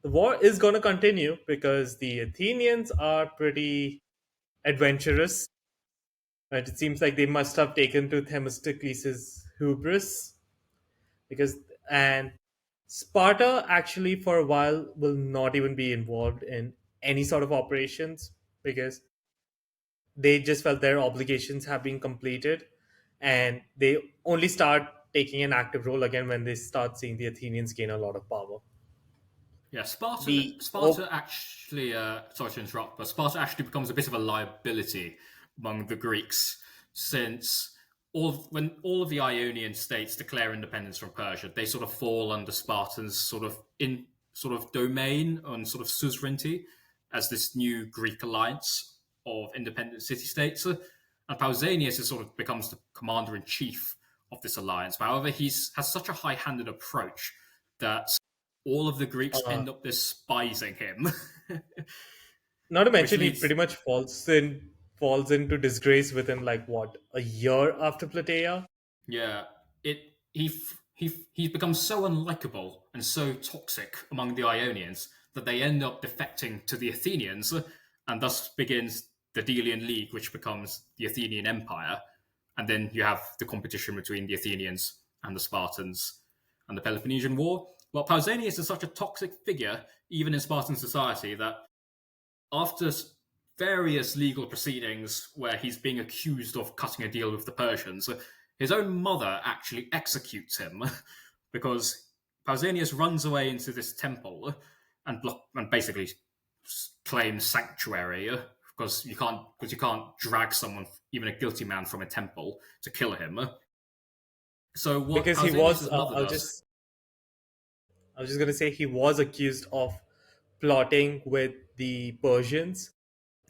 the war is going to continue because the Athenians are pretty adventurous. Right? It seems like they must have taken to Themistocles' hubris because and Sparta actually for a while will not even be involved in any sort of operations because they just felt their obligations have been completed, and they only start taking an active role again when they start seeing the Athenians gain a lot of power. Yeah, Sparta. The Sparta actually. Sorry to interrupt, but Sparta actually becomes a bit of a liability among the Greeks since when all of the Ionian states declare independence from Persia, they sort of fall under Spartans' sort of domain and sort of suzerainty as this new Greek alliance of independent city states. And Pausanias is sort of becomes the commander in chief of this alliance. However, he's has such a high-handed approach that all of the Greeks uh, end up despising him, Not to which mention he leads, pretty much falls into disgrace within like what a year after Plataea. yeah, it he becomes so unlikable and so toxic among the Ionians that they end up defecting to the Athenians, and thus begins the Delian League, which becomes the Athenian Empire, and then you have the competition between the Athenians and the Spartans and the Peloponnesian War. Well, Pausanias is such a toxic figure, even in Spartan society, that after various legal proceedings where he's being accused of cutting a deal with the Persians, his own mother actually executes him because Pausanias runs away into this temple and basically claims sanctuary because you can't drag someone, even a guilty man, from a temple to kill him. So what Because he was Pausanias' mother does, I was just gonna say he was accused of plotting with the Persians,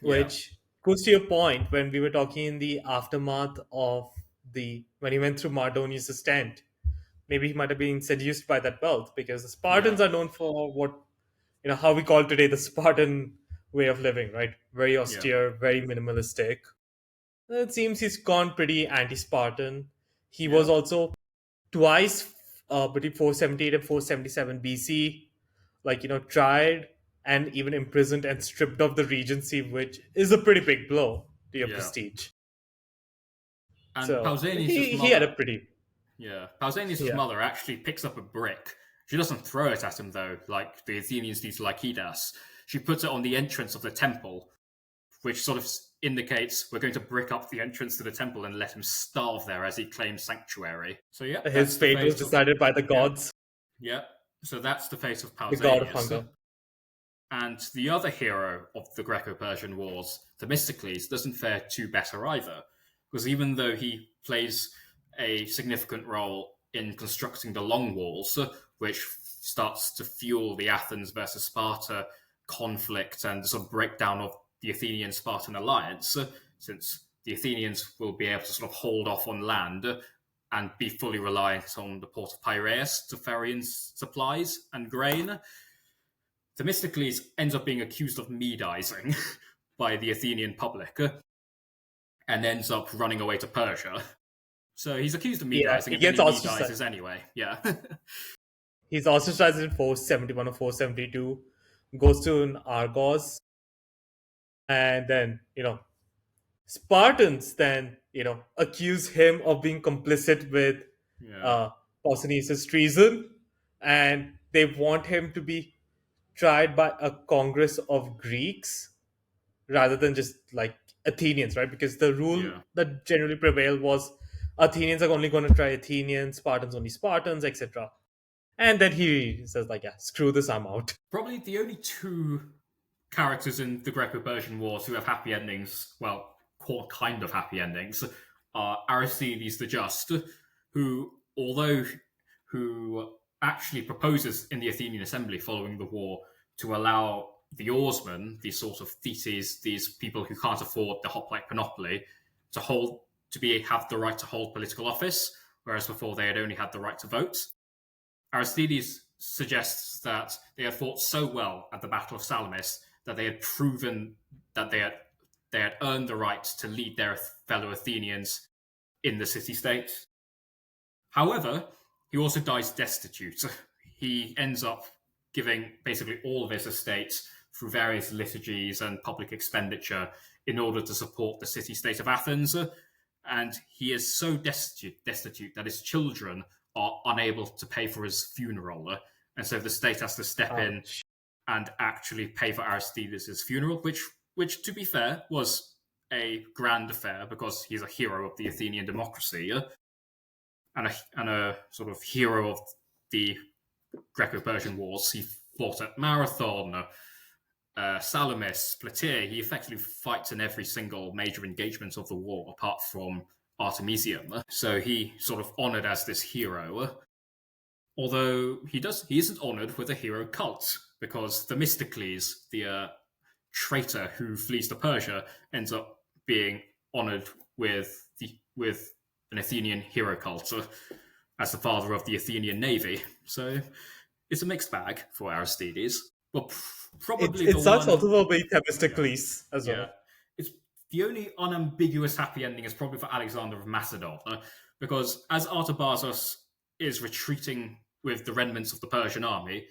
yeah, which goes to your point when we were talking in the aftermath of the when he went through Mardonius' tent. Maybe he might have been seduced by that wealth because the yeah, Spartans are known for what how we call today the Spartan way of living, right? Very yeah, austere, very minimalistic. It seems he's gone pretty anti-Spartan. He yeah, was also twice between 478 and 477 BC, like tried and even imprisoned and stripped of the regency, which is a pretty big blow to your yeah. prestige. And So Pausanias' he had a mother, pretty yeah, Pausanias' yeah. mother actually picks up a brick. She doesn't throw it at him though, like the Athenians do to Lycidas. She puts it on the entrance of the temple, which sort of indicates we're going to brick up the entrance to the temple and let him starve there as he claims sanctuary. So yeah, His that's the fate was fate of decided by the yeah, gods, yeah. So that's the fate of the god of Pausanias. hunger. And the other hero of the Greco-Persian Wars, Themistocles, doesn't fare too better either, because even though he plays a significant role in constructing the Long Walls, which starts to fuel the Athens versus Sparta conflict and the sort of breakdown of the Athenian-Spartan alliance, since the Athenians will be able to sort of hold off on land and be fully reliant on the port of Piraeus to ferry in supplies and grain. Themistocles ends up being accused of Medizing by the Athenian public and ends up running away to Persia. So he's accused of Yeah, Medizing, he and then gets he ostracized. Medizes anyway. Yeah. He's ostracized in 471 or 472, goes to an Argos, and then Spartans then accuse him of being complicit with yeah. uh, Pausanias' treason, and they want him to be tried by a congress of Greeks rather than just like Athenians, right? Because the rule Yeah. that generally prevailed was Athenians are only going to try Athenians, Spartans only Spartans, etc. And then he says like, yeah, screw this, I'm out. Probably the only two characters in the Greco-Persian Wars who have happy endings, well, kind of happy endings, are Aristides the Just, who, although who actually proposes in the Athenian assembly following the war to allow the oarsmen, these sort of theses, these people who can't afford the hoplite panoply, to have the right to hold political office, whereas before they had only had the right to vote. Aristides suggests that they had fought so well at the Battle of Salamis that they had proven that they had earned the right to lead their fellow Athenians in the city state. However, he also dies destitute. He ends up giving basically all of his estates through various liturgies and public expenditure in order to support the city state of Athens. And he is so destitute that his children are unable to pay for his funeral. And so the state has to step in Ouch. and actually pay for Aristides' funeral, which to be fair, was a grand affair because he's a hero of the Athenian democracy and a sort of hero of the Greco-Persian Wars. He fought at Marathon, Salamis, Plataea. He effectively fights in every single major engagement of the war, apart from Artemisium. So he sort of honored as this hero. Although he isn't honored with a hero cult because Themistocles, the traitor who flees to Persia, ends up being honored with an Athenian hero cult as the father of the Athenian navy. So it's a mixed bag for Aristides. Well, probably It the sucks one. also for being Yeah, Themistocles as yeah. well. It's the only unambiguous happy ending is probably for Alexander of Macedon, because as Artabazus is retreating with the remnants of the Persian army,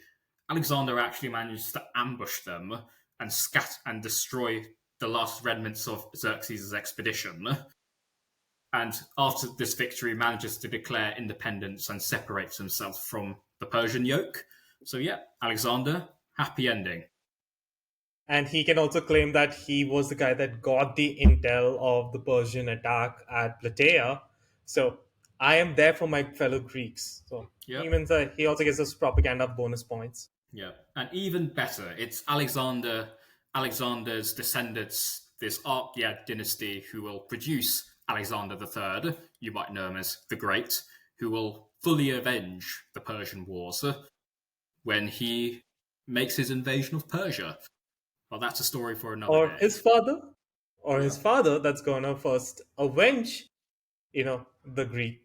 Alexander actually manages to ambush them and and destroy the last remnants of Xerxes' expedition. And after this victory, manages to declare independence and separates himself from the Persian yoke. So yeah, Alexander, happy ending. And he can also claim that he was the guy that got the intel of the Persian attack at Plataea. So I am there for my fellow Greeks. So Yep. he also gets us propaganda bonus points. Yeah, and even better, it's Alexander's descendants, this Archead dynasty, who will produce Alexander III. You might know him as the Great, who will fully avenge the Persian Wars when he makes his invasion of Persia. Well, that's a story for another Or day. his father, or his Yeah, father that's gonna first avenge, the Greek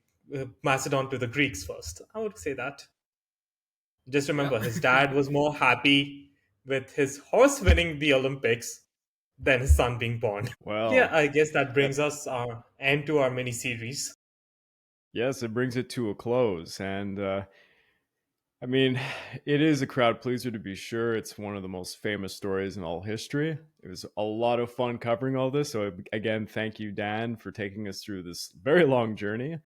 Macedon to the Greeks first. I would say that. Just yeah. remember, his dad was more happy with his horse winning the Olympics than his son being born. Yeah, Well, I guess that brings us our end to our mini series. yes, it brings it to a close. And I mean, it is a crowd pleaser to be sure. It's one of the most famous stories in all history. It was a lot of fun covering all this. So, again, thank you, Dan, for taking us through this very long journey.